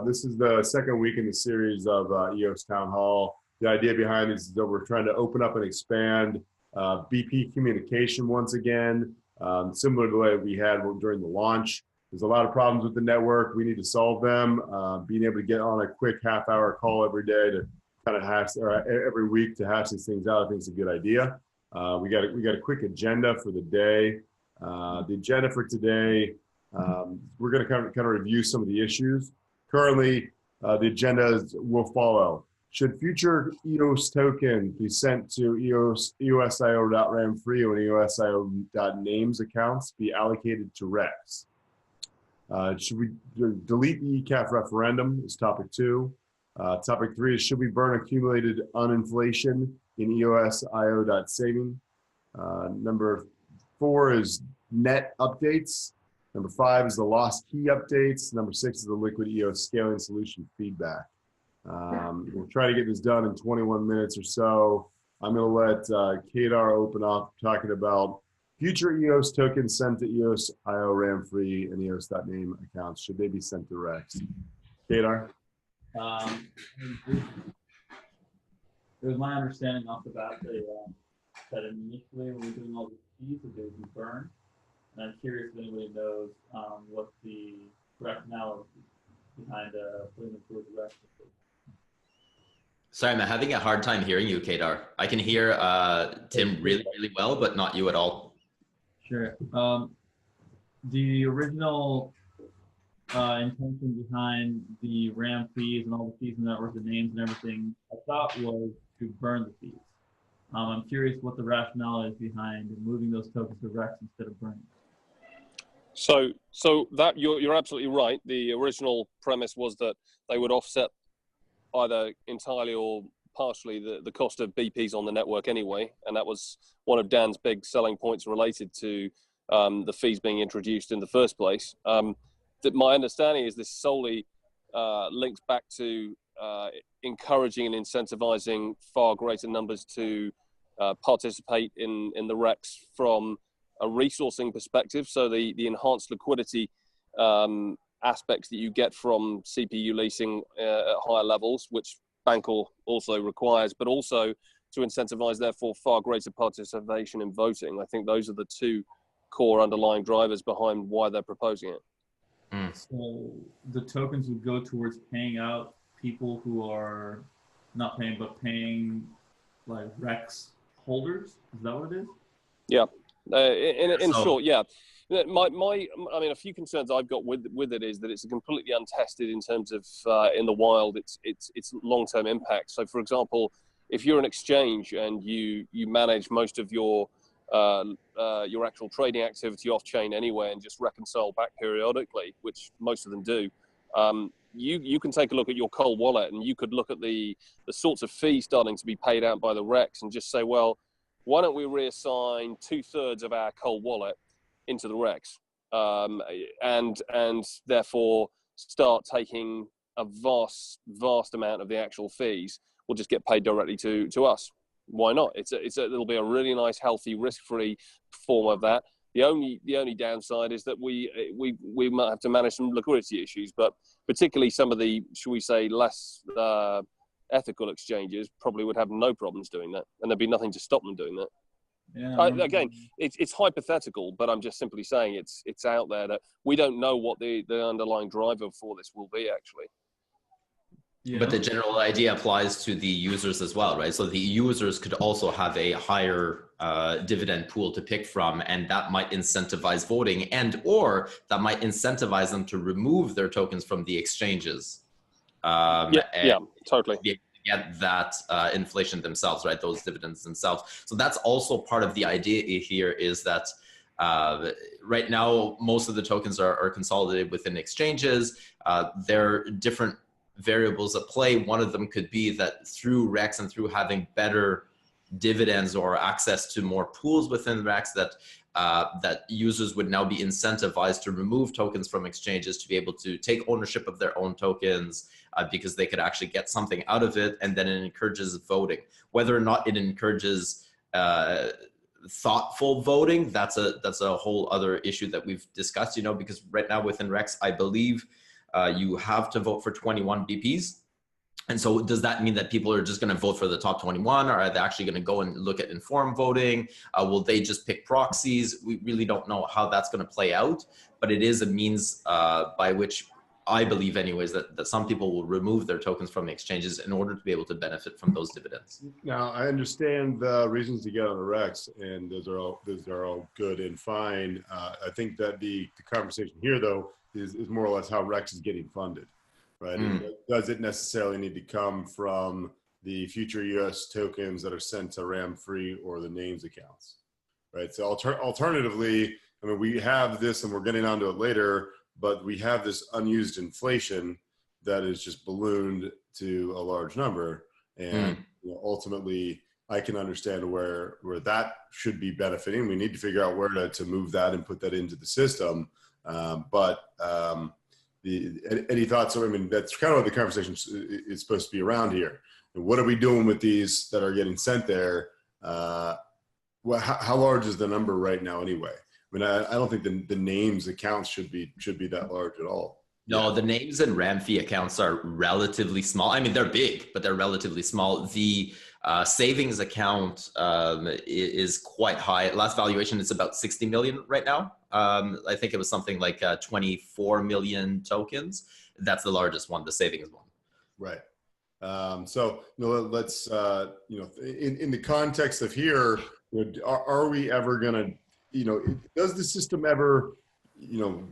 This is the second week in the series of EOS Town Hall. The idea behind this is that we're trying to open up and expand BP communication once again, similar to the way we had during the launch. There's a lot of problems with the network. We need to solve them. Being able to get on a quick half-hour call every day to kind of hash, or every week to hash these things out, I think is a good idea. We got a quick agenda for the day. The agenda for today, we're going to kind of review some of the issues. Currently, the agenda will follow. Should future EOS token be sent to eosio.ramfee and eosio.names accounts be allocated to REX? Should we delete the ECAF referendum is topic 2. Topic 3 is should we burn accumulated uninflation in eosio.saving? Number 4 is net updates. Number 5 is the lost key updates. Number 6 is the LiquidEOS scaling solution feedback. We'll try to get this done in 21 minutes or so. I'm going to let Kedar open up talking about future EOS tokens sent to eosio.ramfee and eos.name accounts. Should they be sent to REX? Kedar? It was my understanding off the bat that initially when we were doing all the keys, that they would be burned. And I'm curious if anybody knows what the rationale behind putting them towards the REX. Sorry, I'm having a hard time hearing you, Kedar. I can hear Tim really, really well, but not you at all. Sure. The original intention behind the RAM fees and all the fees in the network, the names and everything, I thought was to burn the fees. I'm curious what the rationale is behind moving those tokens to REX instead of burning. So that you're absolutely right. The original premise was that they would offset either entirely or partially the cost of BPs on the network anyway, and that was one of Dan's big selling points related to the fees being introduced in the first place. That my understanding is this solely links back to encouraging and incentivizing far greater numbers to participate in the REX from a resourcing perspective. So the enhanced liquidity aspects that you get from CPU leasing at higher levels, which Bankor also requires, but also to incentivize, therefore, far greater participation in voting. I think those are the two core underlying drivers behind why they're proposing it. So the tokens would go towards paying out people who are not paying, but paying like REX holders? Is that what it is? Yeah. In short, yeah. I mean, a few concerns I've got with it is that it's completely untested in terms of in the wild its long-term impact. So, for example, if you're an exchange and you manage most of your actual trading activity off-chain anyway and just reconcile back periodically, which most of them do, you can take a look at your cold wallet and you could look at the sorts of fees starting to be paid out by the REX and just say, well, why don't we reassign 2/3 of our cold wallet into the REX and therefore start taking a vast amount of the actual fees will just get paid directly to us. Why not? It'll be a really nice, healthy, risk-free form of that. The only downside is that we might have to manage some liquidity issues, but particularly some of the, shall we say, less ethical exchanges probably would have no problems doing that, and there'd be nothing to stop them doing that. Yeah. Again, it's hypothetical, but I'm just simply saying it's out there that we don't know what the underlying driver for this will be actually. Yeah. But the general idea applies to the users as well, right? So the users could also have a higher dividend pool to pick from, and that might incentivize voting, or that might incentivize them to remove their tokens from the exchanges. Yeah, totally. Get that inflation themselves, right? Those dividends themselves. So that's also part of the idea here is that right now, most of the tokens are consolidated within exchanges. There are different variables at play. One of them could be that through REX and through having better dividends or access to more pools within REX, that users would now be incentivized to remove tokens from exchanges to be able to take ownership of their own tokens because they could actually get something out of it, and then it encourages voting. Whether or not it encourages thoughtful voting, that's a whole other issue that we've discussed, because right now within REX, I believe you have to vote for 21 BPs. And so does that mean that people are just going to vote for the top 21, or are they actually going to go and look at informed voting? Will they just pick proxies? We really don't know how that's going to play out, but it is a means by which I believe anyways that some people will remove their tokens from the exchanges in order to be able to benefit from those dividends. Now, I understand the reasons to get on the REX, and those are all good and fine. I think that the conversation here, though, is more or less how REX is getting funded. Right? And does it necessarily need to come from the future EOS tokens that are sent to RAM-free or the names accounts? Right. So alternatively, I mean, we have this, and we're getting onto it later, but we have this unused inflation that is just ballooned to a large number, and you know, ultimately, I can understand where that should be benefiting. We need to figure out where to move that and put that into the system, any thoughts? I mean, that's kind of what the conversation is supposed to be around here. And what are we doing with these that are getting sent there? Well, how large is the number right now anyway? I mean, I don't think the names accounts should be that large at all. No, the names and RAM-fee accounts are relatively small. I mean, they're big, but they're relatively small. The savings account is quite high. Last valuation is about 60 million right now. I think it was something like 24 million tokens. That's the largest one, the savings one. Right. So you know, let's you know, in the context of here, you know, are we ever going to, you know, does the system ever, you know,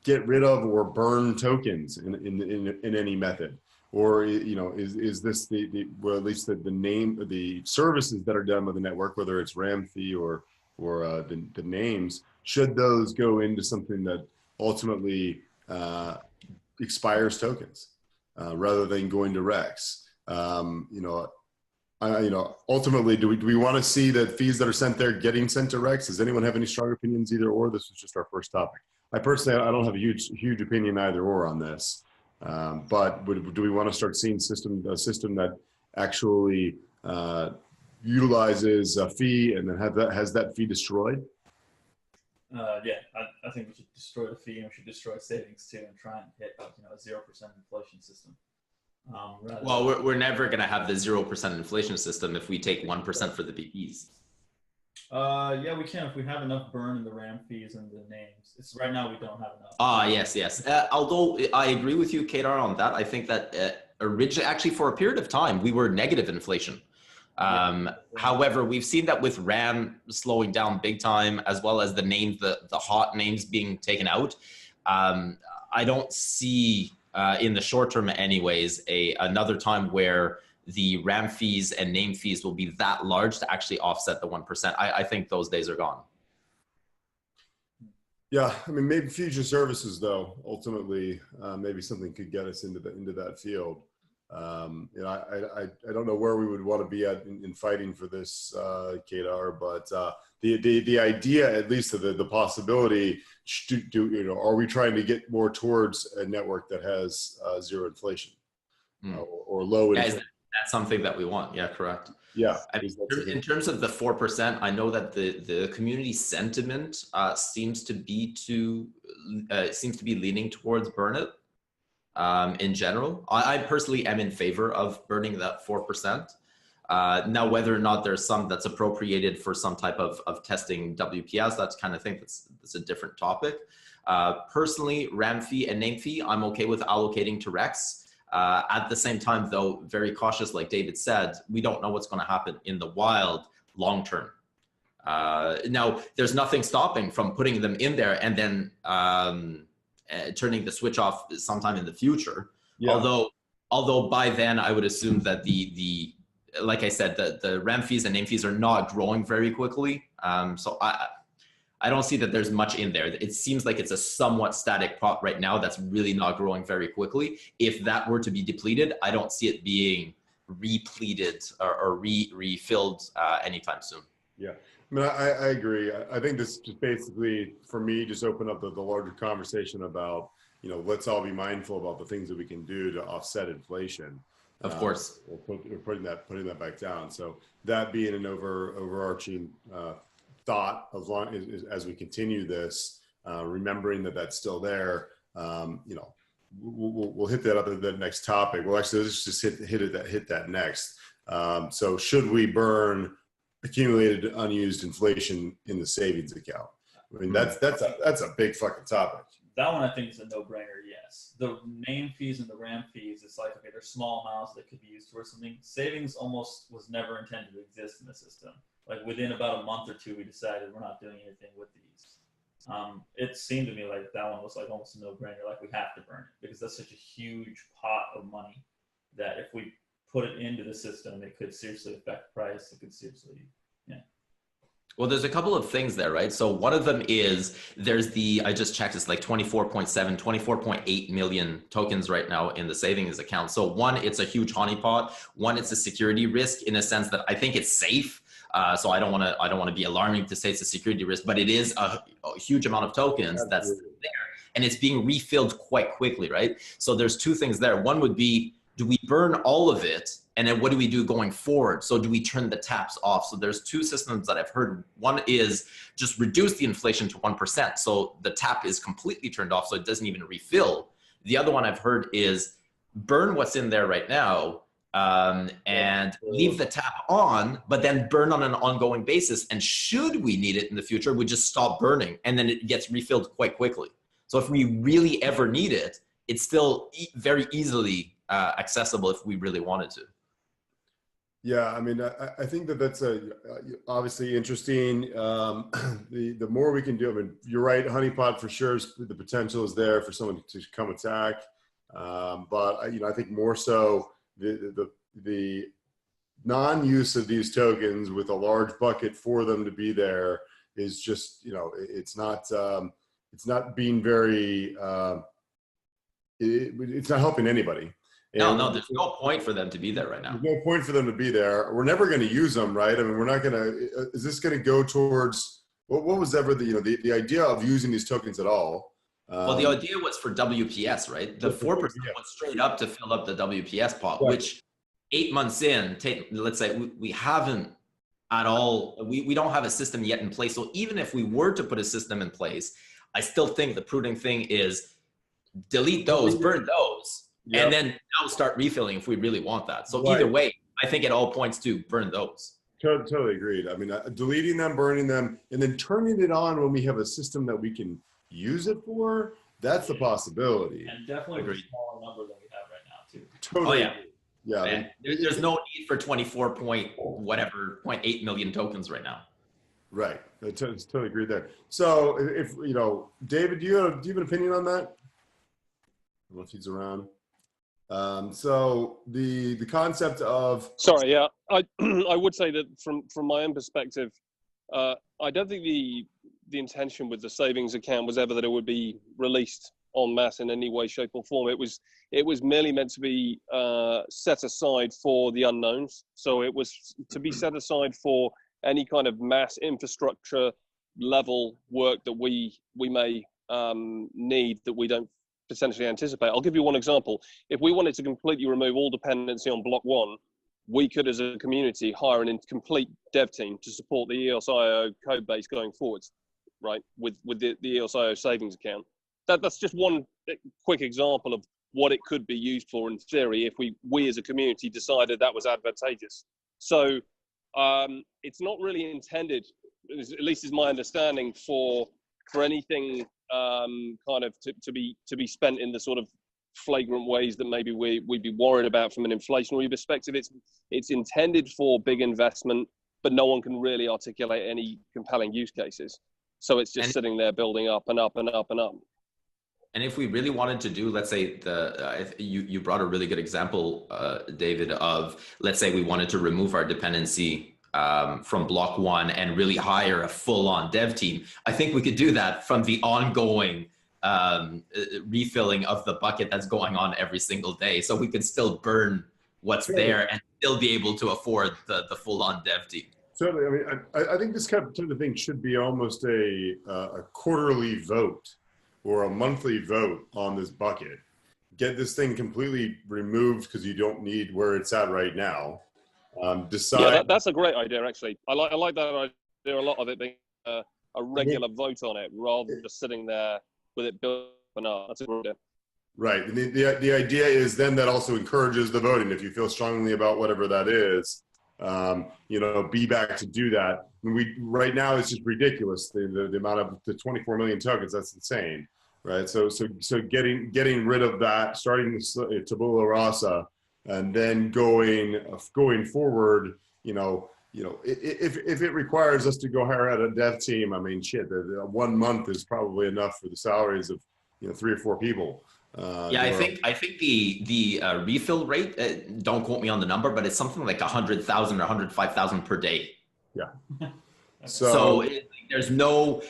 get rid of or burn tokens in any method? Or, you know, is this well, at least the name, the services that are done by the network, whether it's RAM-fee or the names, should those go into something that ultimately expires tokens rather than going to REX? You know, ultimately, do we want to see that fees that are sent there getting sent to REX? Does anyone have any strong opinions either or? This was just our first topic. I personally, I don't have a huge opinion either or on this. But do we want to start seeing a system that actually utilizes a fee and then has that fee destroyed? Yeah, I think we should destroy the fee, and we should destroy savings too, and try and hit a 0% inflation system. Well, we're never going to have the 0% inflation system if we take 1% for the BPs. Yeah, we can if we have enough burn in the RAM fees and the names. It's right now we don't have enough. Yes. Although I agree with you, Kedar, on that. I think that originally, actually, for a period of time, we were negative inflation. However, we've seen that with RAM slowing down big time, as well as the names, the hot names being taken out. I don't see in the short term, anyways, another time where the RAM fees and name fees will be that large to actually offset the 1%. I think those days are gone. Yeah, I mean, maybe future services, though, ultimately, maybe something could get us into that field. You know, I don't know where we would want to be at in fighting for this, Kedar, but the idea, at least of the possibility, you know, are we trying to get more towards a network that has zero inflation or low inflation? That's something that we want. Yeah, correct. Yeah. I mean, in terms of the 4%, I know that the community sentiment seems to be leaning towards burn it. In general, I personally am in favor of burning that 4%. Now, whether or not there's some that's appropriated for some type of testing WPS, that's kind of thing that's a different topic. Personally, RAM fee and name fee, I'm okay with allocating to REX. At the same time, though, very cautious, like David said, we don't know what's going to happen in the wild long term. Now, there's nothing stopping from putting them in there and then turning the switch off sometime in the future. Yeah. Although by then I would assume that like I said, the RAM fees and name fees are not growing very quickly. So I don't see that there's much in there. It seems like it's a somewhat static pot right now that's really not growing very quickly. If that were to be depleted, I don't see it being repleted or refilled anytime soon. Yeah, I mean, I agree. I think this just basically, for me, just open up the larger conversation about, you know, let's all be mindful about the things that we can do to offset inflation. Of course. We're putting that back down. So that being an overarching thought, as we continue this, remembering that that's still there, you know, we'll hit that other the next topic. Well, actually, let's just hit that next. So should we burn accumulated unused inflation in the savings account? I mean, that's a big fucking topic. That one I think is a no-brainer. Yes, the name fees and the RAM fees. It's like, okay, they're small amounts that could be used towards something. Savings almost was never intended to exist in the system. Like within about a month or two, we decided we're not doing anything with these. It seemed to me like that one was like almost a no-brainer. Like we have to burn it because that's such a huge pot of money that if we put it into the system, it could seriously affect price. It could seriously, yeah. Well, there's a couple of things there, right? So one of them is there's I just checked, it's like 24.7, 24.8 million tokens right now in the savings account. So one, it's a huge honeypot. One, it's a security risk in a sense that I think it's safe. So I don't want to be alarming to say it's a security risk, but it is a huge amount of tokens that's there, and it's being refilled quite quickly, right? So there's two things there. One would be, do we burn all of it? And then what do we do going forward? So do we turn the taps off? So there's two systems that I've heard. One is just reduce the inflation to 1%. So the tap is completely turned off, so it doesn't even refill. The other one I've heard is burn what's in there right now and leave the tap on, but then burn on an ongoing basis. And should we need it in the future, we just stop burning and then it gets refilled quite quickly. So if we really ever need it, it's still very easily accessible if we really wanted to. Yeah, I mean, I think that's obviously interesting. The more we can do, I mean, you're right, honeypot for sure. The potential is there for someone to come attack, but I think more so the non-use of these tokens with a large bucket for them to be there is just it's not being very it's not helping anybody. No, there's no point for them to be there right now. There's no point for them to be there. We're never going to use them, right? I mean, we're not going to. Is this going to go towards what was ever the idea of using these tokens at all? Well, the idea was for WPS, right? The 4% went straight up to fill up the WPS pot, which 8 months in, let's say we haven't at all. We don't have a system yet in place. So even if we were to put a system in place, I still think the prudent thing is delete those, burn those. Yep. And then now start refilling if we really want that. So either way, I think it all points to burn those. Totally agreed. I mean, deleting them, burning them, and then turning it on when we have a system that we can use it for, that's the possibility. And definitely a smaller number than we have right now, too. Totally. Oh, yeah. And there's no need for 24.8 million tokens right now. Right. I totally agree there. So if, David, do you have an opinion on that? I don't know if he's around. So the concept of I would say that from my own perspective, I don't think the intention with the savings account was ever that it would be released en masse in any way, shape, or form. It was merely meant to be set aside for the unknowns. So it was to be set aside for any kind of mass infrastructure level work that we may need that we don't potentially anticipate. I'll give you one example. If we wanted to completely remove all dependency on block one, we could, as a community, hire an incomplete dev team to support the eosio code base going forwards, right? With the eosio savings account. That's just one quick example of what it could be used for in theory if we as a community decided that was advantageous. So it's not really intended, at least is my understanding, for anything kind of to be spent in the sort of flagrant ways that maybe we'd be worried about from an inflationary perspective. It's intended for big investment, but no one can really articulate any compelling use cases. So it's just sitting there building up and up and up and up. And if we really wanted to do, let's say you brought a really good example, David, of let's say we wanted to remove our dependency from block one and really hire a full-on dev team. I think we could do that from the ongoing refilling of the bucket that's going on every single day. So we could still burn what's there and still be able to afford the full-on dev team. Certainly. I mean, I think this kind of thing should be almost a quarterly vote or a monthly vote on this bucket. Get this thing completely removed because you don't need where it's at right now. Decide. Yeah, that's a great idea, actually. I like that idea a lot, of it being a regular vote on it rather than just sitting there with it built up. That's a great idea. Right. And the idea is then that also encourages the voting. If you feel strongly about whatever that is, be back to do that. Right now it's just ridiculous. The amount of the 24 million tokens, that's insane. Right. So getting rid of that, starting with tabula rasa, and then going forward, if it requires us to go hire out a dev team, I mean, shit, the 1 month is probably enough for the salaries of 3 or 4 people. Yeah, I think the refill rate, don't quote me on the number, but it's something like 100,000 or 105,000 per day. Yeah. So there's no,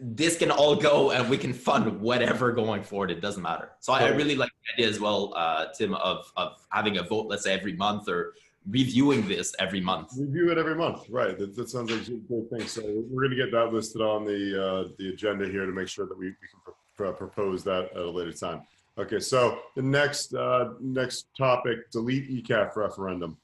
this can all go and we can fund whatever going forward. It doesn't matter. So I really like the idea as well, Tim, of having a vote, let's say every month, or reviewing this every month. Review it every month, right? That sounds like a good thing. So we're going to get that listed on the agenda here to make sure that we can propose that at a later time. Okay, so the next topic: delete ECAF referendum.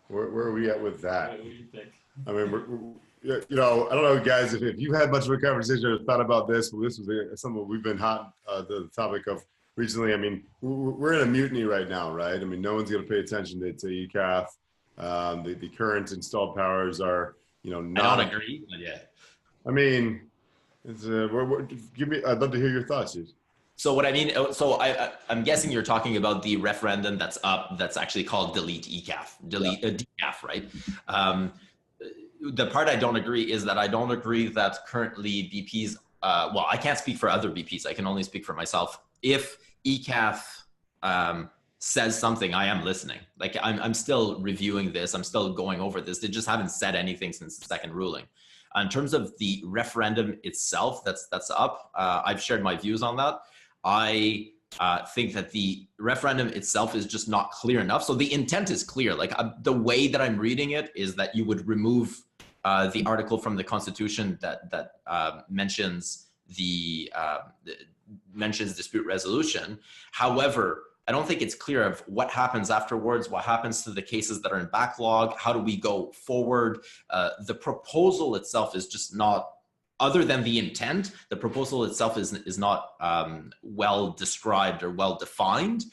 Where are we at with that? What do you think? I mean, I don't know, guys, if you had much of a conversation or thought about this, but this was something we've been the topic of recently. I mean, we're in a mutiny right now, right? I mean, no one's going to pay attention to ECAF. The current installed powers are, not. I don't agree, but yeah. I mean, I'd love to hear your thoughts, dude. So what I mean, I'm guessing you're talking about the referendum that's up, that's actually called delete ECAF, decaf, right? The part I don't agree is that I don't agree that currently BPs, well, I can't speak for other BPs. I can only speak for myself. If ECAF says something, I am listening. Like I'm still reviewing this. I'm still going over this. They just haven't said anything since the second ruling. In terms of the referendum itself, that's up. I've shared my views on that. I think that the referendum itself is just not clear enough. So the intent is clear. Like the way that I'm reading it is that you would remove the article from the Constitution that mentions mentions dispute resolution. However, I don't think it's clear of what happens afterwards, what happens to the cases that are in backlog, how do we go forward. The proposal itself is just not, other than the intent, the proposal itself is not well described or well defined.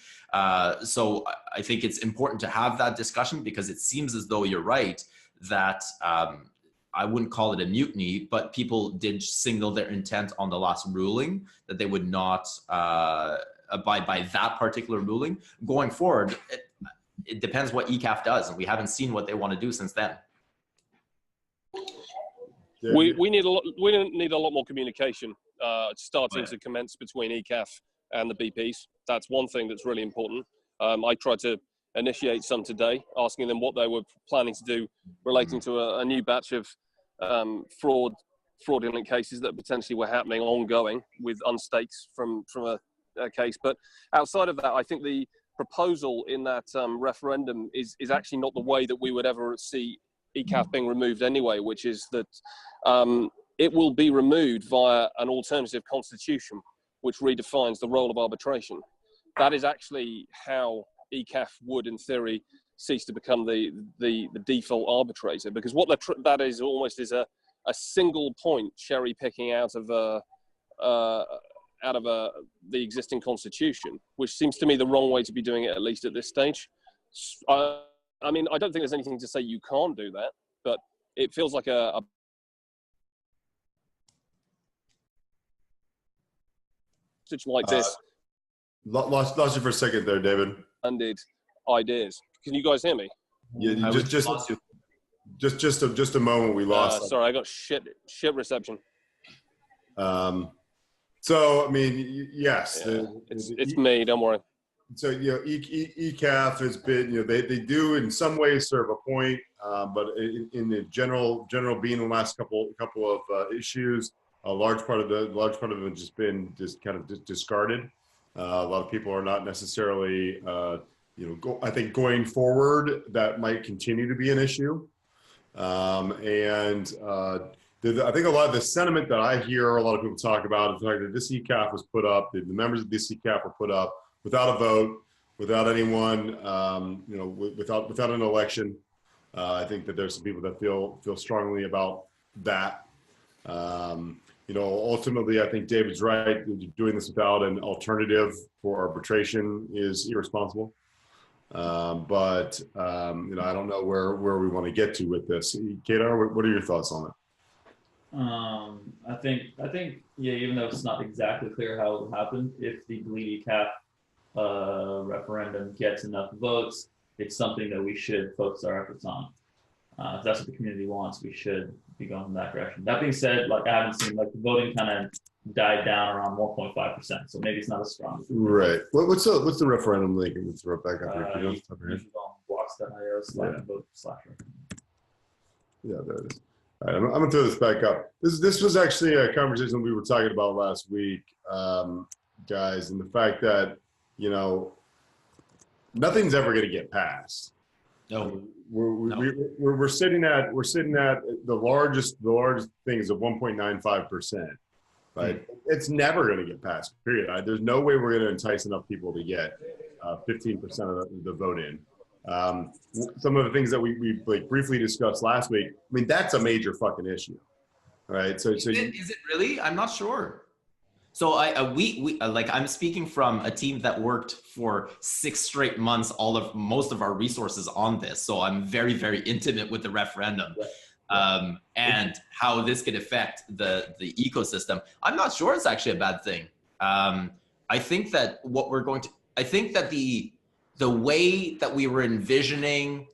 So I think it's important to have that discussion, because it seems as though you're right that I wouldn't call it a mutiny, but people did signal their intent on the last ruling that they would not abide by that particular ruling. Going forward, it depends what ECAF does, and we haven't seen what they want to do since then. We need a lot more communication starting to commence between ECAF and the BPs. That's one thing that's really important. I tried to initiate some today, asking them what they were planning to do relating to a new batch of fraudulent cases that potentially were happening ongoing with unstakes from a case. But outside of that, I think the proposal in that referendum is actually not the way that we would ever see ECAF being removed anyway, which is that it will be removed via an alternative constitution which redefines the role of arbitration. That is actually how ECAF would, in theory, cease to become the default arbitrator, because what that is almost is a single point cherry picking out of the existing constitution, which seems to me the wrong way to be doing it, at least at this stage. I mean, I don't think there's anything to say you can't do that, but it feels like a situation like this. Lost you for a second there, David. Funded ideas. Can you guys hear me? Yeah, just a moment. We lost. Sorry, I got shit reception. So I mean, yes, yeah, it's me. Don't worry. So ECAF has been, they do in some ways serve a point, but in the general being the last couple of issues, a large part of it has just been kind of discarded. A lot of people are not necessarily, I think going forward that might continue to be an issue, I think a lot of the sentiment that I hear a lot of people talk about is the fact that this ECAF was put up, the members of this ECAF were put up without a vote, without anyone, without an election. I think that there's some people that feel strongly about that. you know, ultimately, I think David's right. Doing this without an alternative for arbitration is irresponsible. You know, I don't know where we want to get to with this. Kedar, what are your thoughts on it? I think, yeah, even though it's not exactly clear how it will happen, if the delete ECAF referendum gets enough votes, it's something that we should focus our efforts on. If that's what the community wants, we should be going in that direction. That being said, like, I haven't seen, like, the voting kind of died down around 1.5%, so maybe it's not as strong. Right. What's the referendum link? Let's throw it back up here. You can go on blocks.io/vote/referendum. Yeah, there it is. All right, I'm gonna throw this back up. This was actually a conversation we were talking about last week, guys, and the fact that, you know, nothing's ever gonna get passed. No. We're sitting at the largest thing is at 1.95%. Right? It's never going to get passed. Period. There's no way we're going to entice enough people to get 15% of the vote in. Some of the things that we like briefly discussed last week. I mean, that's a major fucking issue, right? So is it really? I'm not sure. So we like, I'm speaking from a team that worked for 6 straight months, most of our resources on this. So I'm very, very intimate with the referendum. And how this could affect the ecosystem. I'm not sure it's actually a bad thing. I think that I think that the way that we were envisioning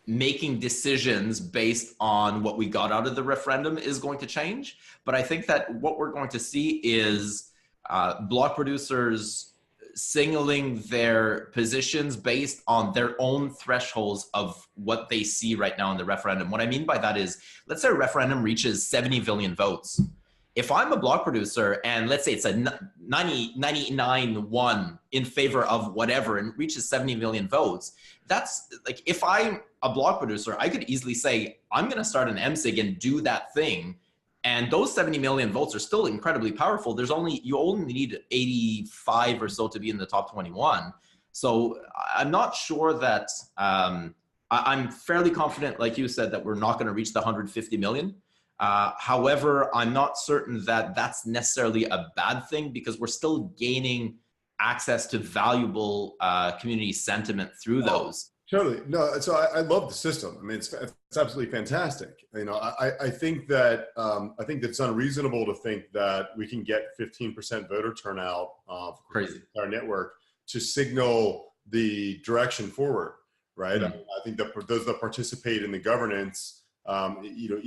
making decisions based on what we got out of the referendum is going to change. But I think that what we're going to see is block producers signaling their positions based on their own thresholds of what they see right now in the referendum. What I mean by that is, let's say a referendum reaches 70 million votes. If I'm a block producer and let's say it's a 99-1 in favor of whatever and reaches 70 million votes, that's like, if I'm a block producer, I could easily say, I'm going to start an MSIG and do that thing. And those 70 million votes are still incredibly powerful. You only need 85 or so to be in the top 21. So I'm not sure that, I'm fairly confident, like you said, that we're not going to reach the 150 million. However, I'm not certain that that's necessarily a bad thing, because we're still gaining access to valuable community sentiment through those. Totally. No, so I love the system. I mean, it's absolutely fantastic. You know, I think that it's unreasonable to think that we can get 15% voter turnout Crazy. Our network to signal the direction forward, right? Mm-hmm. I think that those that participate in the governance, you know,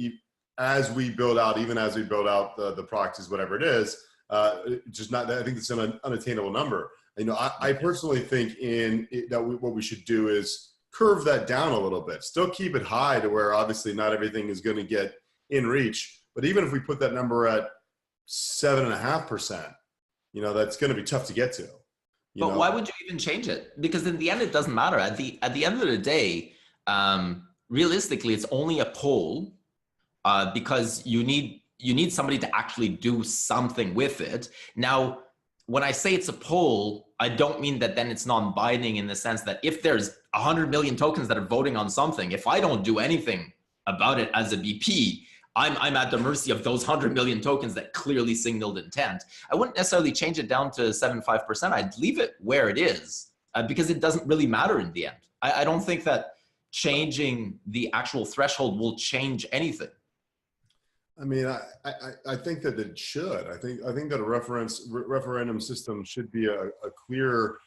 as we build out the proxies, whatever it is, just not. I think it's an unattainable number. You know, I personally think what we should do is curve that down a little bit. Still keep it high to where obviously not everything is going to get in reach. But even if we put that number at 7.5%, you know, that's going to be tough to get to. But why would you even change it? Because in the end, it doesn't matter. At the end of the day, realistically, it's only a poll because you need somebody to actually do something with it. Now, when I say it's a poll, I don't mean that then it's non-binding in the sense that if there's 100 million tokens that are voting on something, if I don't do anything about it as a BP, I'm at the mercy of those 100 million tokens that clearly signaled intent. I wouldn't necessarily change it down to 75%. I'd leave it where it is because it doesn't really matter in the end. I don't think that changing the actual threshold will change anything. I mean, I think that it should. I think that a referendum system should be a clear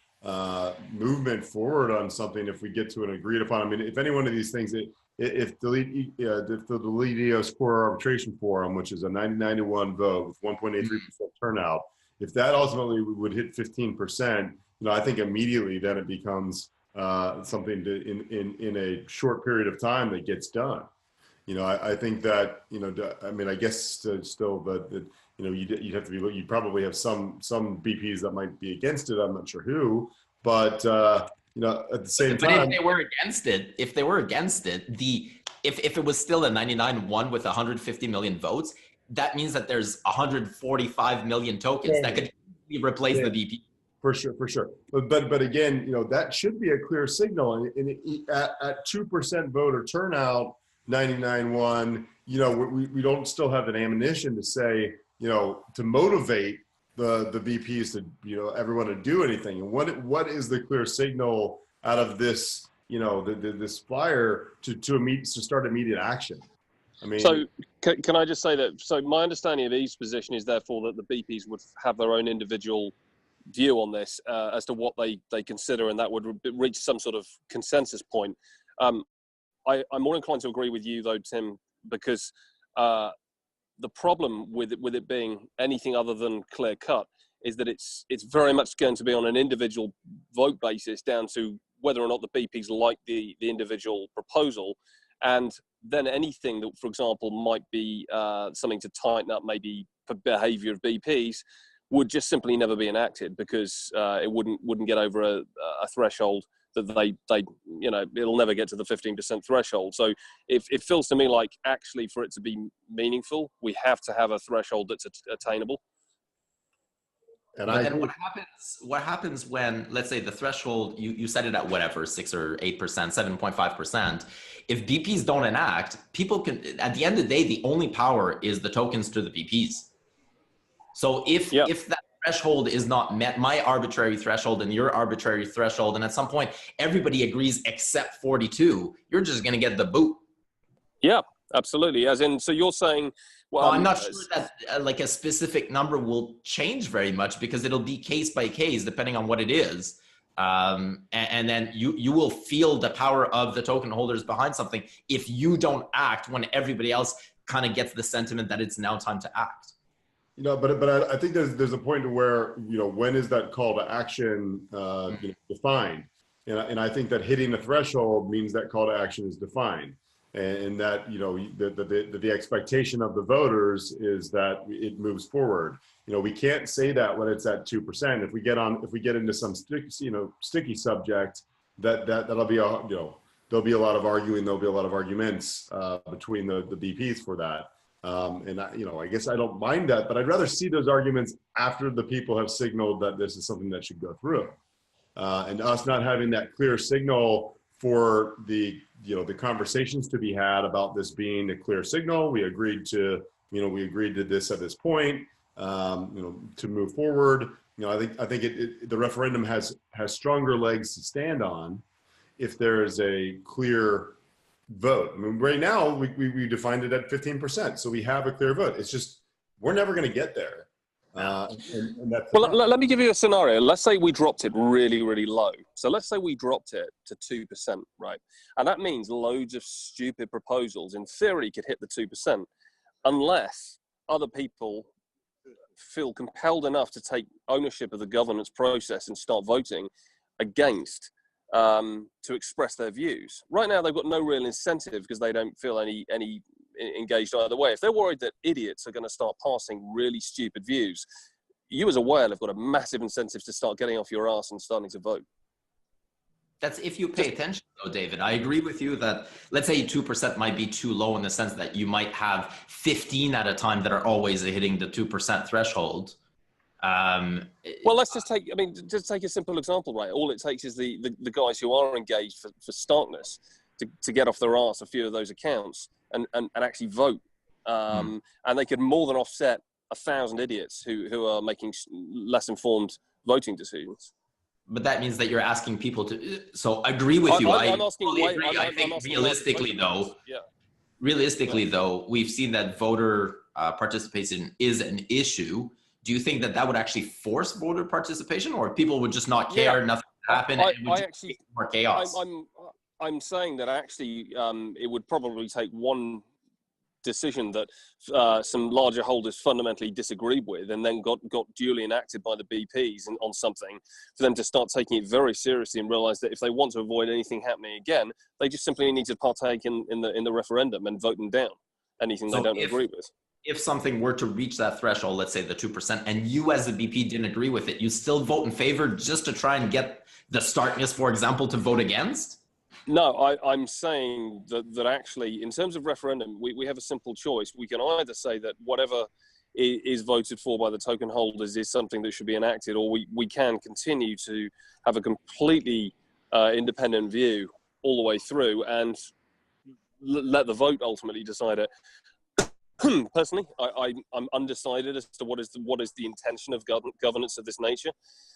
movement forward on something if we get to an agreed upon. I mean, if any one of these things, if the EOS Core Arbitration Forum, which is a 99-1 vote with 1.83% turnout, if that ultimately would hit 15%, you know, I think immediately then it becomes something in a short period of time that gets done. You know, I think that, you know, I mean, I guess still that, you know, you'd have to be, you'd probably have some BPs that might be against it. I'm not sure who, but, you know, at the same time. But if they were against it, if it was still a 99-1 with 150 million votes, that means that there's 145 million tokens that could replace the BP. For sure. But again, you know, that should be a clear signal. And at 2% voter turnout, 99-1, you know, we don't still have an ammunition to say, you know, to motivate the VPs to, you know, everyone to do anything. And what is the clear signal out of this, you know, this flyer to start immediate action? I mean, so can I just say that, so my understanding of Eve's position is therefore that the BPs would have their own individual view on this as to what they consider, and that would reach some sort of consensus point. I'm more inclined to agree with you though, Tim, because the problem with it being anything other than clear cut is that it's very much going to be on an individual vote basis down to whether or not the BPs like the individual proposal. And then anything that, for example, might be something to tighten up maybe behavior of BPs would just simply never be enacted, because it wouldn't get over a threshold that they you know, it'll never get to the 15% threshold. So it feels to me like actually for it to be meaningful, we have to have a threshold that's attainable. and But then what happens when, let's say the threshold, you set it at whatever, 6 or 8%, 7.5%. If BPs don't enact, people can, at the end of the day, the only power is the tokens to the BPs. So if that threshold is not met, my arbitrary threshold and your arbitrary threshold, and at some point everybody agrees except 42, you're just going to get the boot. Yeah, absolutely. As in, so you're saying, well, I'm not sure that like a specific number will change very much, because it'll be case by case depending on what it is. And then you will feel the power of the token holders behind something if you don't act when everybody else kind of gets the sentiment that it's now time to act. You know, but I think there's a point to where, you know, when is that call to action you know, defined? And I think that hitting a threshold means that call to action is defined, and that, you know, the expectation of the voters is that it moves forward. You know, we can't say that when it's at 2%. If we get into some sticky subject, that'll be a, you know, there'll be a lot of arguing, there'll be a lot of arguments between the BPs for that. And you know, I guess I don't mind that, but I'd rather see those arguments after the people have signaled that this is something that should go through, and us not having that clear signal for the, you know, the conversations to be had about this being a clear signal. We agreed to this at this point, you know, to move forward. You know, I think the referendum has stronger legs to stand on if there is a clear vote. I mean, right now we defined it at 15%, so we have a clear vote. It's just we're never going to get there. And that's well, let me give you a scenario. Let's say we dropped it really, really low. So let's say we dropped it to 2%, right? And that means loads of stupid proposals, in theory, could hit the 2%, unless other people feel compelled enough to take ownership of the governance process and start voting against to express their views. Right now, they've got no real incentive because they don't feel any engaged either way. If they're worried that idiots are going to start passing really stupid views, you as a whale have got a massive incentive to start getting off your ass and starting to vote. That's if you pay attention, though, David. I agree with you that, let's say 2% might be too low in the sense that you might have 15 at a time that are always hitting the 2% threshold. Well, let's just take, I mean, just take a simple example, right? All it takes is the guys who are engaged for starkness to get off their arse a few of those accounts and actually vote. And they could more than offset 1,000 idiots who are making less informed voting decisions. But that means that you're asking people to, so I agree with you. I think realistically though, we've seen that voter participation is an issue. Do you think that would actually force voter participation, or people would just not care, nothing would happen, and it would just be more chaos? I'm saying that actually it would probably take one decision that some larger holders fundamentally disagreed with, and then got duly enacted by the BPs on something, for them to start taking it very seriously and realize that if they want to avoid anything happening again, they just simply need to partake in the referendum and vote them down, anything they don't agree with. If something were to reach that threshold, let's say the 2%, and you as a BP didn't agree with it, you still vote in favor just to try and get the starkness, for example, to vote against? No, I'm saying that actually, in terms of referendum, we have a simple choice. We can either say that whatever is voted for by the token holders is something that should be enacted, or we can continue to have a completely independent view all the way through and let the vote ultimately decide it. Personally, I'm undecided as to what is the intention of governance of this nature.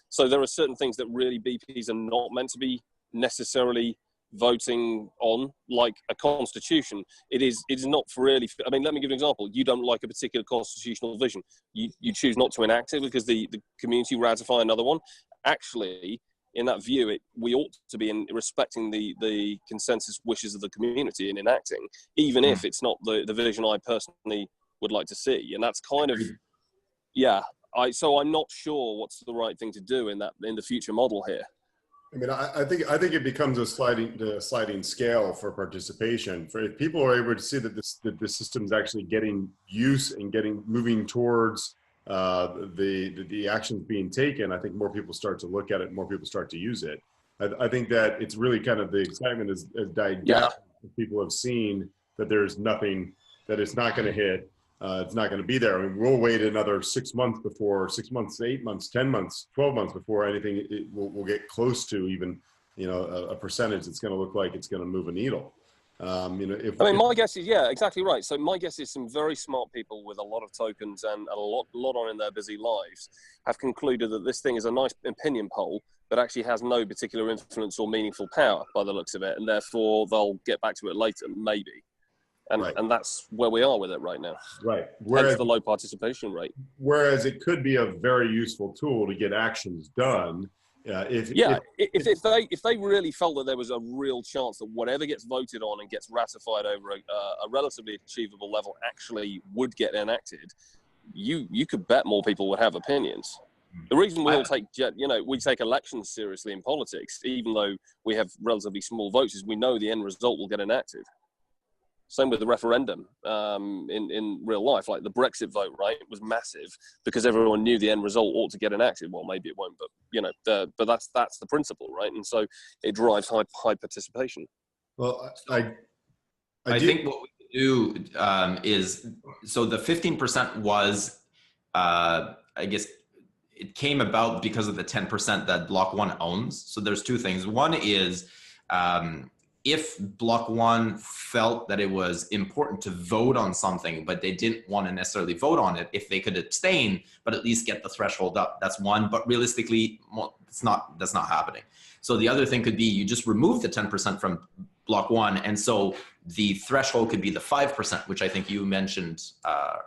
So there are certain things that really BPs are not meant to be necessarily voting on, like a constitution. It is not for really. I mean, let me give an example. You don't like a particular constitutional vision. You choose not to enact it because the community ratify another one. Actually, in that view, we ought to be respecting the consensus wishes of the community in enacting, even if it's not the vision I personally would like to see. And that's kind of, yeah. So I'm not sure what's the right thing to do in the future model here. I mean, I think it becomes a sliding scale for participation. For if people are able to see that the system is actually getting use and moving towards the actions being taken, I think more people start to look at it, more people start to use it. I think that it's really kind of the excitement has died down. People have seen that there's nothing, that it's not going to hit. It's not going to be there. I mean, we'll wait another 6 months before, 6 months, 8 months, 10 months, 12 months before anything will get close to even, a percentage that's going to look like it's going to move a needle. My guess is, yeah, exactly right. So my guess is some very smart people with a lot of tokens and a lot on in their busy lives have concluded that this thing is a nice opinion poll, but actually has no particular influence or meaningful power by the looks of it. And therefore they'll get back to it later, maybe. And that's where we are with it right now. Right. Hence the low participation rate. Whereas it could be a very useful tool to get actions done. If they really felt that there was a real chance that whatever gets voted on and gets ratified over a relatively achievable level actually would get enacted, you could bet more people would have opinions. The reason we all take elections seriously in politics, even though we have relatively small votes, is we know the end result will get enacted. Same with the referendum in real life, like the Brexit vote, right? It was massive because everyone knew the end result ought to get enacted. Well, maybe it won't, but but that's the principle, right? And so it drives high participation. Well, I think what we do is, so the 15% was, I guess, it came about because of the 10% that Block 1 owns. So there's two things. One is, if Block 1 felt that it was important to vote on something, but they didn't want to necessarily vote on it, if they could abstain, but at least get the threshold up, that's one. But realistically, well, that's not happening. So the other thing could be you just remove the 10% from Block 1, and so the threshold could be the 5%, which I think you mentioned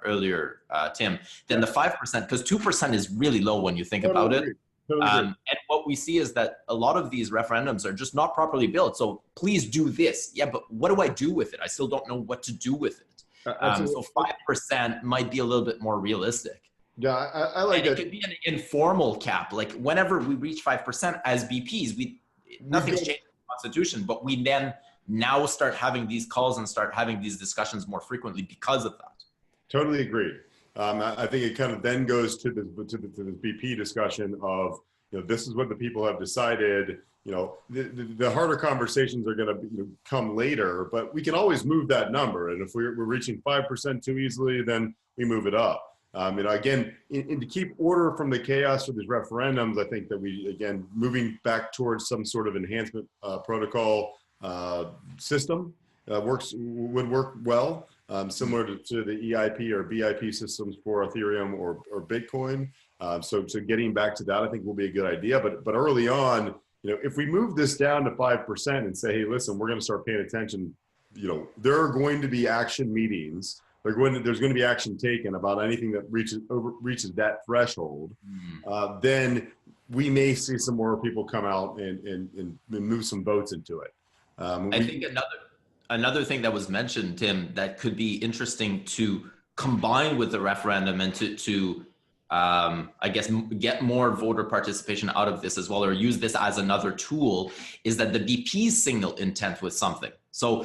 earlier, Tim. Then the 5%, because 2% is really low when you think about it. And what we see is that a lot of these referendums are just not properly built. So please do this. Yeah, but what do I do with it? I still don't know what to do with it. So 5% might be a little bit more realistic. Yeah, I like that. It could be an informal cap. Like whenever we reach 5% as BPs, nothing's changed in the Constitution, but we then now start having these calls and start having these discussions more frequently because of that. Totally agree. I think it kind of then goes to the BP discussion of, this is what the people have decided. The harder conversations are going to come later, but we can always move that number. And if we're reaching 5% too easily, then we move it up. Again, to keep order from the chaos for these referendums, I think that we, again, moving back towards some sort of enhancement protocol system would work well. Similar to the EIP or BIP systems for Ethereum or Bitcoin. So getting back to that, I think will be a good idea. But early on, if we move this down to 5% and say, hey, listen, we're going to start paying attention, there are going to be action meetings. There's going to be action taken about anything that reaches that threshold. Then we may see some more people come out and move some votes into it. I think another thing that was mentioned, Tim, that could be interesting to combine with the referendum and to I guess, get more voter participation out of this as well, or use this as another tool, is that the BPs signal intent with something. So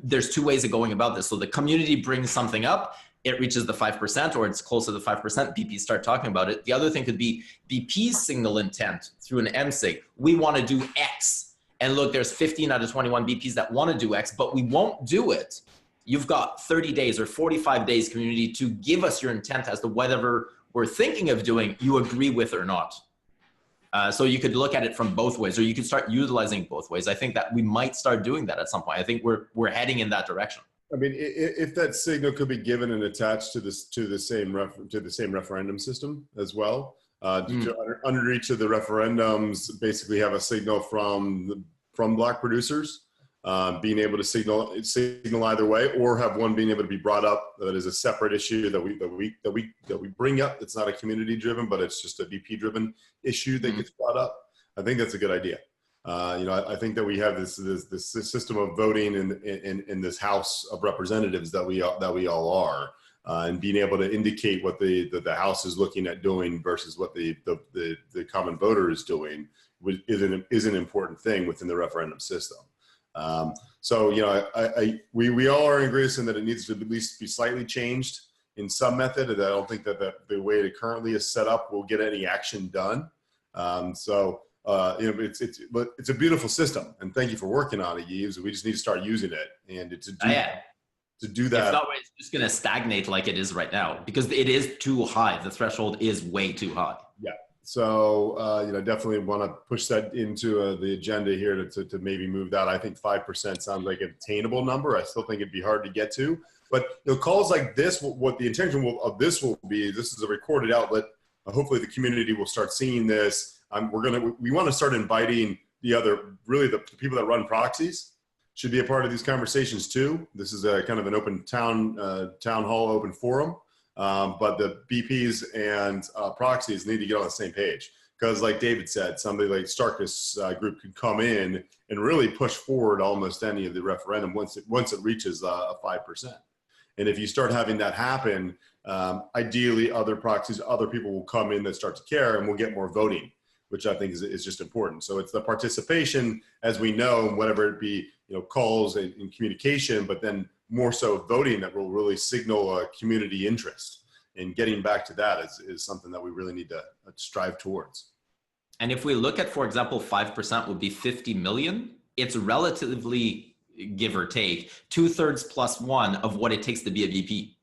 there's two ways of going about this. So the community brings something up, it reaches the 5% or it's close to the 5%, BPs start talking about it. The other thing could be BPs signal intent through an MSIG. We want to do X. And look, there's 15 out of 21 BPs that want to do X, but we won't do it. You've got 30 days or 45 days, community, to give us your intent as to whatever we're thinking of doing, you agree with or not. So you could look at it from both ways, or you could start utilizing both ways. I think that we might start doing that at some point. I think we're heading in that direction. I mean, if that signal could be given and attached to the same referendum system as well, under each of the referendums, basically have a signal from block producers, being able to signal either way, or have one being able to be brought up that is a separate issue that we bring up. It's not a community driven, but it's just a BP driven issue that gets brought up. I think that's a good idea. I think that we have this system of voting in this House of Representatives that we all are, and being able to indicate what the House is looking at doing versus what the common voter is doing is an important thing within the referendum system. So we all are in agreement that it needs to at least be slightly changed in some method, and I don't think that the way it currently is set up will get any action done. It's a beautiful system, and thank you for working on it, Yves. We just need to start using it, and to do that. If not, it's just going to stagnate like it is right now, because it is too high. The threshold is way too high. Yeah. So definitely want to push that into the agenda here to maybe move that. I think 5% sounds like an attainable number. I still think it'd be hard to get to, but calls like this, what the intention of this will be, this is a recorded outlet. Hopefully the community will start seeing this. We want to start inviting the people that run proxies should be a part of these conversations too. This is a kind of an open town hall, open forum. But the BPs and proxies need to get on the same page, because like David said, somebody like Stark's group could come in and really push forward almost any of the referendum once it reaches a 5%. And if you start having that happen, ideally other proxies, other people will come in that start to care, and we'll get more voting, which I think is just important. So it's the participation, as we know, whatever it be, calls and communication, but then more so voting that will really signal a community interest. And getting back to that is something that we really need to strive towards. And if we look at, for example, 5% would be 50 million. It's relatively, give or take, 2/3 plus 1 of what it takes to be a BP.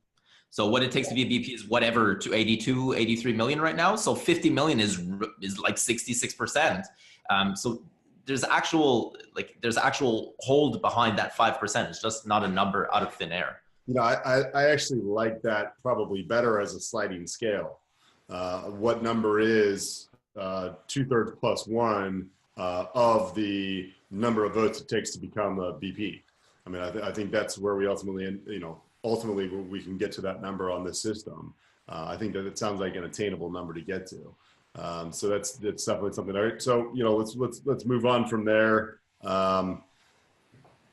So what it takes to be a BP is whatever, to 82, 83 million right now. So 50 million is like 66%. So there's actual hold behind that 5%. It's just not a number out of thin air. I actually like that probably better as a sliding scale. What number is 2/3 plus 1 of the number of votes it takes to become a BP? I mean, I think that's where we ultimately, ultimately we can get to that number on this system. I think that it sounds like an attainable number to get to. So that's definitely something. All right. So, let's move on from there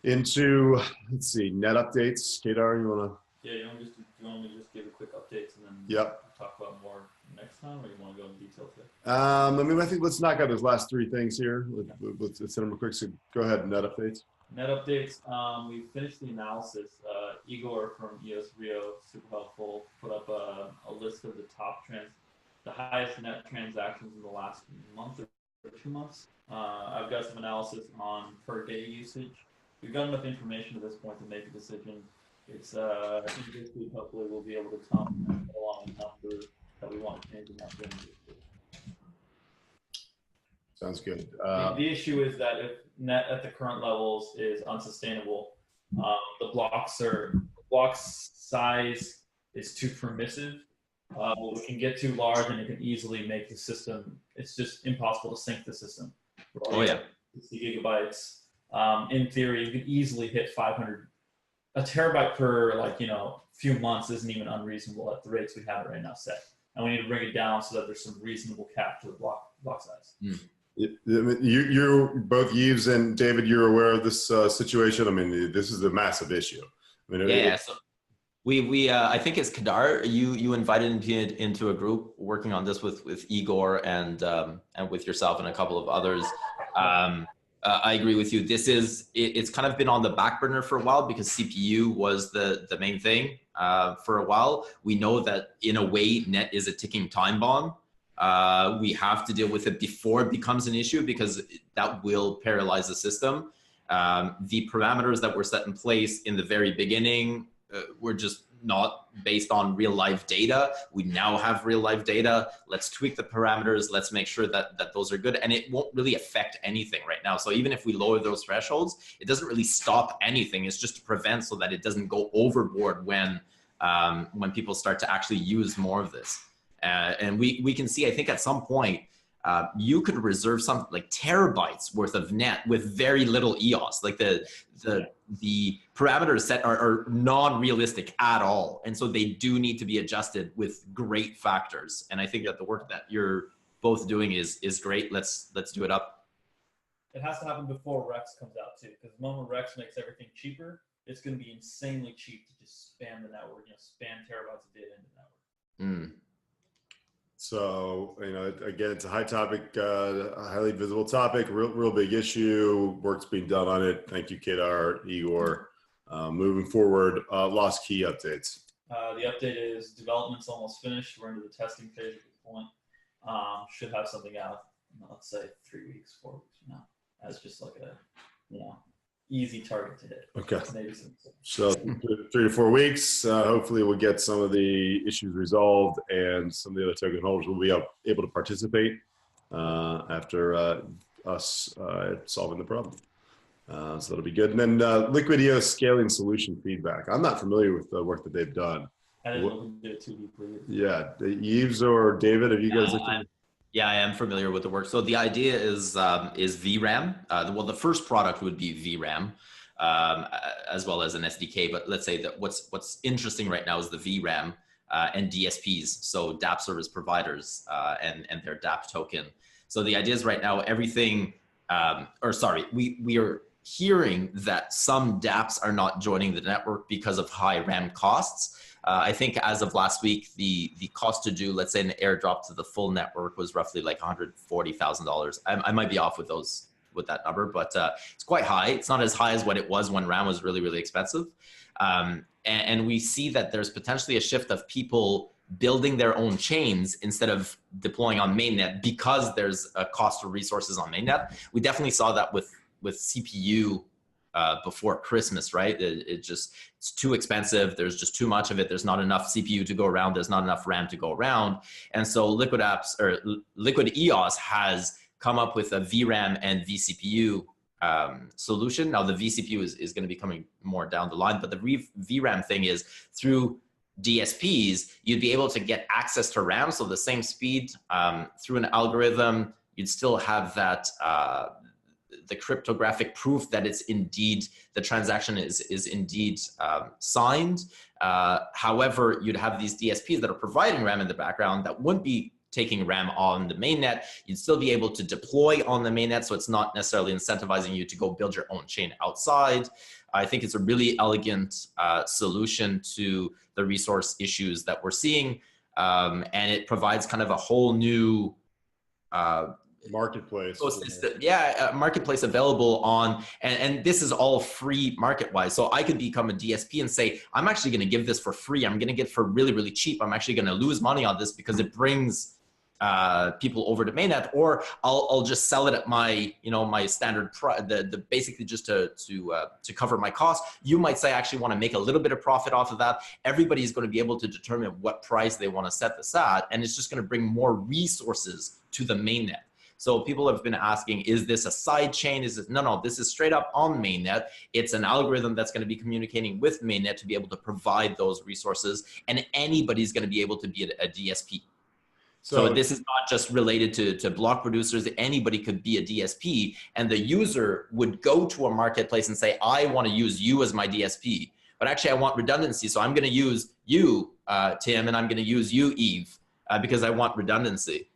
into, let's see, net updates. Kedar, you want to? Yeah, you want me to just give a quick updates and then talk about more next time, or you want to go into detail today? I think let's knock out those last three things here. Let's hit them real quick. So go ahead, net updates. Net updates. We finished the analysis. Igor from EOS Rio, super helpful, put up a list of the highest net transactions in the last month or 2 months. I've got some analysis on per day usage. We've got enough information at this point to make a decision. It's I think this week hopefully we'll be able to come along a number that we want to change in that range. Sounds good. The issue is that if net at the current levels is unsustainable, the block size is too permissive. We can get too large, and it can easily make the system. It's just impossible to sync the system. Oh yeah, 60 gigabytes. In theory, you could easily hit 500. A terabyte per few months isn't even unreasonable at the rates we have it right now set, and we need to bring it down so that there's some reasonable cap to the block size. You're both Yves and David, you're aware of this situation. I mean, this is a massive issue. I mean, so we I think it's Kedar. You invited into a group working on this with Igor and with yourself and a couple of others. I agree with you. It's kind of been on the back burner for a while because CPU was the main thing for a while. We know that in a way net is a ticking time bomb. We have to deal with it before it becomes an issue because that will paralyze the system. The parameters that were set in place in the very beginning were just not based on real life data. We now have real life data. Let's tweak the parameters. Let's make sure that those are good. And it won't really affect anything right now. So even if we lower those thresholds, it doesn't really stop anything. It's just to prevent so that it doesn't go overboard when people start to actually use more of this. And we can see, I think at some point, you could reserve something like terabytes worth of net with very little EOS. Like the parameters set are non-realistic at all. And so they do need to be adjusted with great factors. And I think that the work that you're both doing is great. Let's do it up. It has to happen before Rex comes out too, because the moment Rex makes everything cheaper, it's going to be insanely cheap to just spam the network, spam terabytes of data into the network. So, again, it's a high topic, a highly visible topic, real big issue. Work's being done on it. Thank you, Kedar, Igor. Moving forward, lost key updates. The update is development's almost finished. We're into the testing phase at this point. Should have something out, let's say 3 weeks, 4 weeks from now. That's just like a, easy target to hit. Okay. Maybe So 3 to 4 weeks, hopefully we'll get some of the issues resolved and some of the other token holders will be able to participate after us solving the problem. So that'll be good. And then LiquidEOS scaling solution feedback. I'm not familiar with the work that they've done. I didn't look into it too deeply. Yeah. Yves or David, have you guys looked into it? Yeah, I am familiar with the work. So the idea is VRAM. Well, the first product would be VRAM, as well as an SDK. But let's say that what's interesting right now is the VRAM and DSPs, so DApp service providers and their DApp token. So the idea is right now everything, we are hearing that some DApps are not joining the network because of high RAM costs. I think as of last week, the cost to do, let's say, an airdrop to the full network was roughly like $140,000. I might be off with that number, but it's quite high. It's not as high as what it was when RAM was really, really expensive. And we see that there's potentially a shift of people building their own chains instead of deploying on mainnet because there's a cost of resources on mainnet. We definitely saw that with CPU before Christmas, right? It's too expensive. There's just too much of it. There's not enough CPU to go around. There's not enough RAM to go around. And so LiquidEOS has come up with a VRAM and vCPU solution. Now the vCPU is going to be coming more down the line, but the VRAM thing is through DSPs, you'd be able to get access to RAM. So the same speed through an algorithm, you'd still have that the cryptographic proof that it's indeed, the transaction is indeed signed. However, you'd have these DSPs that are providing RAM in the background that wouldn't be taking RAM on the mainnet. You'd still be able to deploy on the mainnet, so it's not necessarily incentivizing you to go build your own chain outside. I think it's a really elegant solution to the resource issues that we're seeing, and it provides kind of a whole new marketplace. Yeah, marketplace available on, and this is all free market-wise. So I could become a DSP and say, I'm actually going to give this for free. I'm going to get for really, really cheap. I'm actually going to lose money on this because it brings people over to mainnet, or I'll just sell it at my, my standard price, basically just to cover my costs. You might say, I actually want to make a little bit of profit off of that. Everybody's going to be able to determine what price they want to set this at, and it's just going to bring more resources to the mainnet. So people have been asking, is this a side chain? Is it, no, this is straight up on mainnet. It's an algorithm that's going to be communicating with mainnet to be able to provide those resources, and anybody's going to be able to be a DSP. So this is not just related to block producers. Anybody could be a DSP, and the user would go to a marketplace and say, I want to use you as my DSP, but actually I want redundancy. So I'm going to use you, Tim, and I'm going to use you, Eve, because I want redundancy.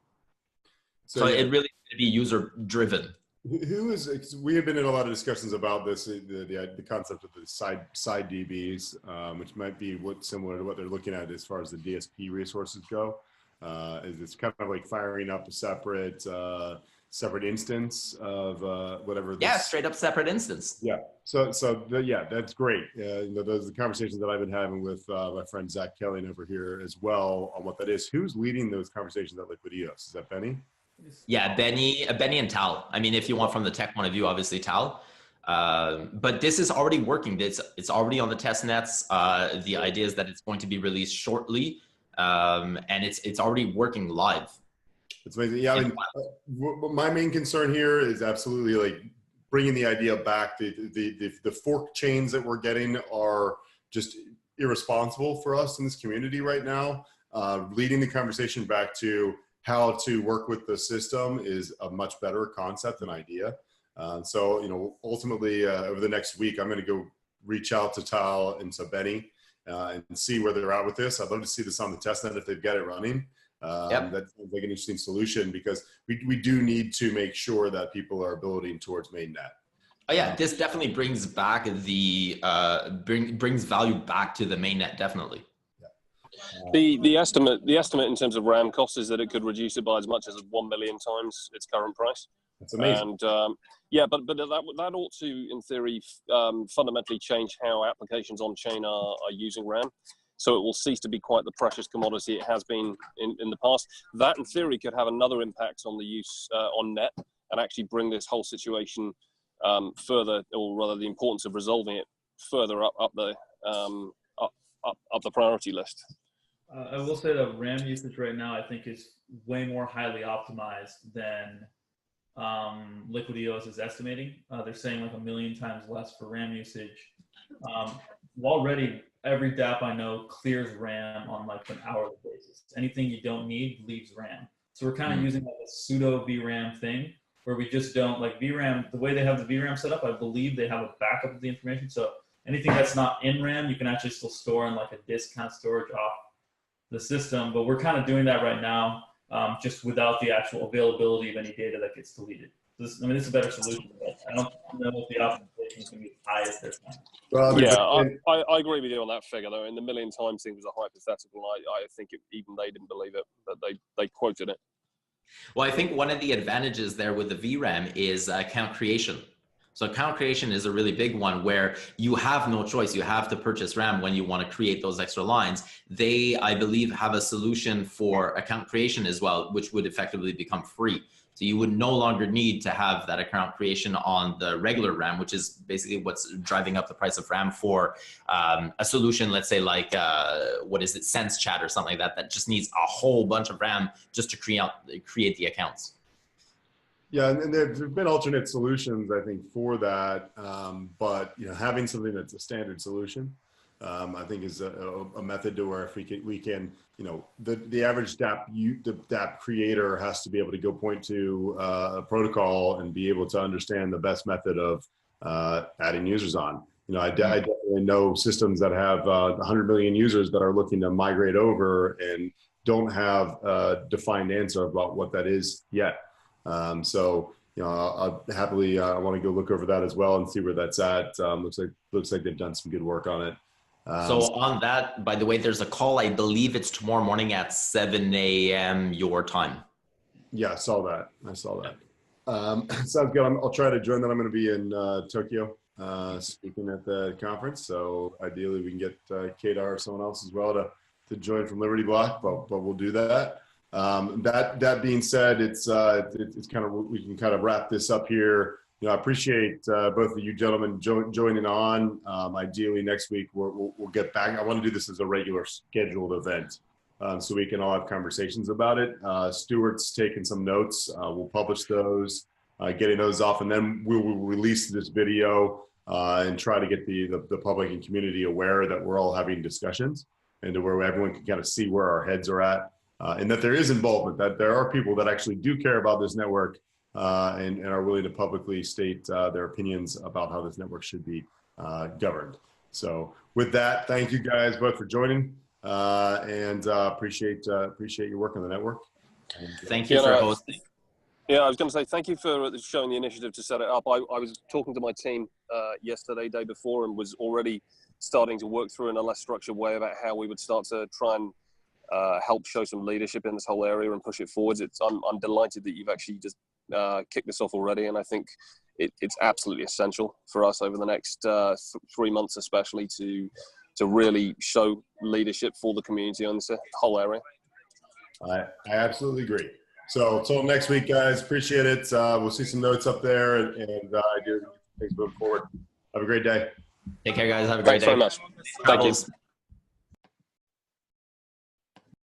So it really needs to be user driven. We have been in a lot of discussions about this, the concept of the side DBs, which might be similar to what they're looking at as far as the DSP resources go. Is it's kind of like firing up a separate instance of whatever. Yeah, straight up separate instance. Yeah. So yeah, that's great. Those are the conversations that I've been having with my friend Zach Kelly over here as well on what that is. Who's leading those conversations at LiquidEOS? Is that Benny? Yeah, Benny and Tal. I mean, if you want from the tech point of view, obviously Tal. But this is already working. It's already on the test nets. The idea is that it's going to be released shortly, and it's already working live. It's amazing. Yeah, I mean, my main concern here is absolutely like bringing the idea back. The fork chains that we're getting are just irresponsible for us in this community right now. Leading the conversation back to how to work with the system is a much better concept and idea. So, you know, ultimately over the next week, I'm going to go reach out to Tal and to Benny and see where they're at with this. I'd love to see this on the testnet if they've got it running. That sounds like an interesting solution because we do need to make sure that people are building towards mainnet. Oh yeah, this definitely brings back the brings value back to the mainnet, definitely. The estimate in terms of RAM cost is that it could reduce it by as much as 1 million times its current price. That's amazing. And yeah, but that ought to, in theory, fundamentally change how applications on chain are using RAM. So it will cease to be quite the precious commodity it has been in the past. That, in theory, could have another impact on the use on net and actually bring this whole situation further, or rather, the importance of resolving it further up the priority list. I will say that RAM usage right now, I think, is way more highly optimized than LiquidEOS is estimating. They're saying like 1 million times less for RAM usage. Already, every dApp I know clears RAM on like an hourly basis. Anything you don't need leaves RAM. So we're kind of using like a pseudo VRAM thing where we just don't, like VRAM, the way they have the VRAM set up, I believe they have a backup of the information. So anything that's not in RAM, you can actually still store in like a disk kind of storage off the system. But we're kind of doing that right now, just without the actual availability of any data that gets deleted. This is a better solution, but I don't know if the optimization is going to be as high as they're saying. Well, yeah, I agree with you on that figure, though. And the 1 million times thing was a hypothetical. I think even they didn't believe it, but they quoted it. Well, I think one of the advantages there with the VRAM is account creation. So account creation is a really big one where you have no choice. You have to purchase RAM when you want to create those extra lines. They, I believe, have a solution for account creation as well, which would effectively become free. So you would no longer need to have that account creation on the regular RAM, which is basically what's driving up the price of RAM for a solution, let's say like, what is it, Sense Chat or something like that, that just needs a whole bunch of RAM just to create the accounts. Yeah, and there have been alternate solutions, I think, for that. But you know, having something that's a standard solution, I think, is a method to where if we can, you know, the average dApp creator has to be able to go point to a protocol and be able to understand the best method of adding users on. You know, I definitely know systems that have 100 million users that are looking to migrate over and don't have a defined answer about what that is yet. So, you know, I'll happily, I want to go look over that as well and see where that's at. Looks like they've done some good work on it. So on that, by the way, there's a call, I believe it's tomorrow morning at 7 a.m. your time. Yeah, I saw that. Sounds good. I'll try to join that. I'm going to be in Tokyo speaking at the conference. So ideally we can get Kedar or someone else as well to join from LibertyBlock, but we'll do that. That being said, it's kind of, we can kind of wrap this up here. You know, I appreciate both of you gentlemen joining on. Ideally next week we'll get back. I want to do this as a regular scheduled event, so we can all have conversations about it. Stuart's taken some notes. We'll publish those, getting those off, and then we will release this video and try to get the public and community aware that we're all having discussions and to where everyone can kind of see where our heads are at. And that there is involvement, that there are people that actually do care about this network and are willing to publicly state their opinions about how this network should be governed. So with that, thank you guys both for joining and appreciate your work on the network. Thank you for hosting. Yeah, I was going to say thank you for showing the initiative to set it up. I was talking to my team yesterday, day before, and was already starting to work through in a less structured way about how we would start to try and help show some leadership in this whole area and push it forwards. I'm delighted that you've actually just kicked this off already, and I think it's absolutely essential for us over the next 3 months, especially to really show leadership for the community on this whole area. I absolutely agree. So until next week, guys, appreciate it. We'll see some notes up there, and I do things moving forward. Have a great day. Take care, guys. Have a great Thanks day. very much. Thank you.